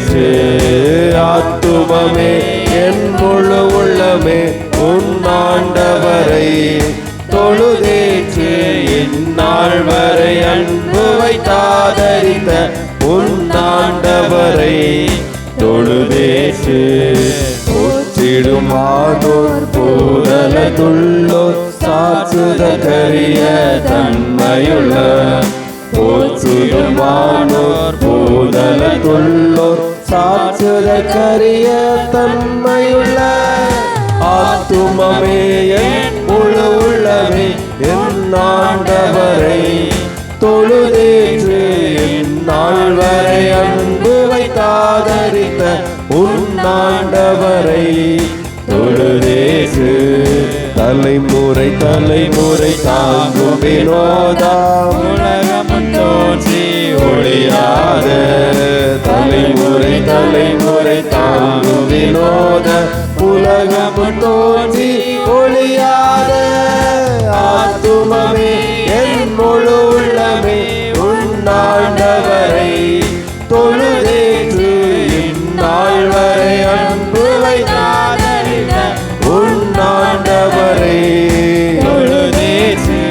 தொழுதேற்று ஆத்துமமே என் முழு உள்ளமே உன்னாண்டவரை தொழுதேற்று இந்நாள் வரை அன்பு வைத்தாதரித்த உன்னாண்டவரை தொழுதேற்று போற்றிடுமானோர் போதலத்துள்ளோர் சாற்றுதற்கரிய தன்மையுள்ள போற்றுடுமானோர் போதலத்துள்ளோர் சாற்றுதற்கரிய தன்மையுள்ள ஆத்துமமே என் முழு உள்ளமே என் ஆண்டவரை தொழுதேற்று இந்நாள் வரை அன்பு வைத்தாதரித்த உன்னாண்டவரை தொழுதேற்று தலைமுறை தலைமுறை தாங்கும் வினோதா உலகம் தோன்றி ஒளியாத தலைமுறை தலைமுறை தாங்கும் வினோத உலகம் தோன்றி ஒளியாத ஆத்துமமே என் முழு உள்ளமே உன்னாண்டவரை தொழுதேற்று இந்நாள் வரை அன்பு வைத்தாதரித்த உன்னாண்டவரை தொழுதேற்று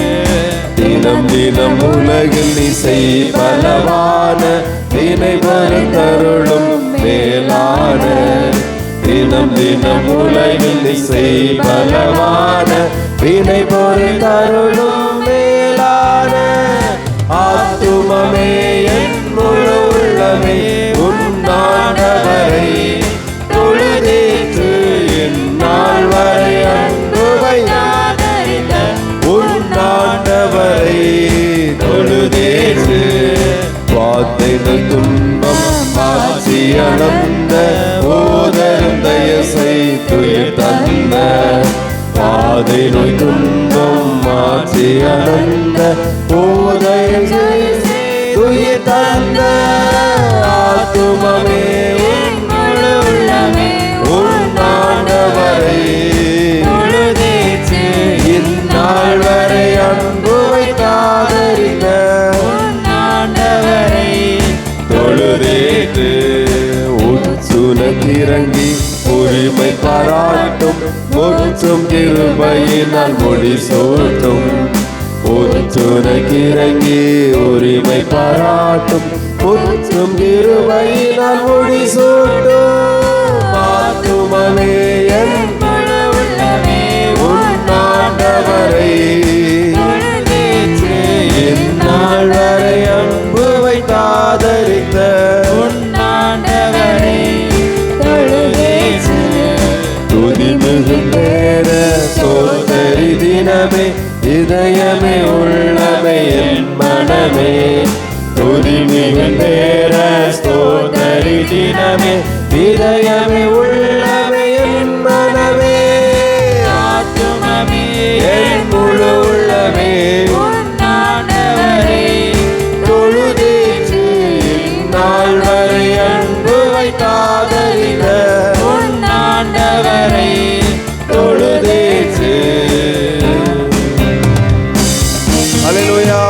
தினம் தினம் உலகில் இசை பலவான வினை வருத்தருளும் மேலான தினம் தினம் உலகில் இசை பலவான வினை பொறுத்தருளும் மேலான ஆத்துமமே என் முழு உள்ளமே உன்னாண்டவரை தொழுதேற்று இந்நாள் வரை அன்பு வைத்தாதரித்த உன்னாண்டவரை தொழுதேற்று வார்த்தைகள் துன்பம் மாற்றி அளந்த ஓதரும் தயசை துயிர் தந்த பாதை நோய் துன்பம் மாற்றி அளந்த ஓதயம் துயிர் தந்த ஆத்துமமே உன் முழு உள்ளமே உன்னாண்டவரை தொழுதேற்று இந்நாள் வரை அன்பு வைத்தாதரித்த உன்னாண்டவரை தொழுதேற்று உச்சுனக்கிறங்கி உரிமை பாராட்டும் முற்றும் கிருபையினால் முடி சூட்டும் உச்சுனக்கிறங்கி உரிமை பாராட்டும் முற்றும் கிருபையினால் முடி சூட்டும் ஆத்துமமே என் முழு உள்ளமே உன்னாண்டவரை தொழுதேற்று இந்நாள் வரை அன்பு வைத்தாதரித்த உன்னாண்டவரை தொழுதேற்று துதி மிகுந்தேற சோதரி தினமே இதயமே உள்ளமே என் மனமே துதி மிகுந்தேற சோதரி தினமே இதயமே உள்ளமே என் மனமே ஆத்துமமே என் முழு உள்ளமே உன்னாண்டவரை தொழுதேற்று இந்நாள் வரை அன்பு வைத்தாதரித்த உன்னாண்டவரை தொழுதேற்று. அல்லேலூயா.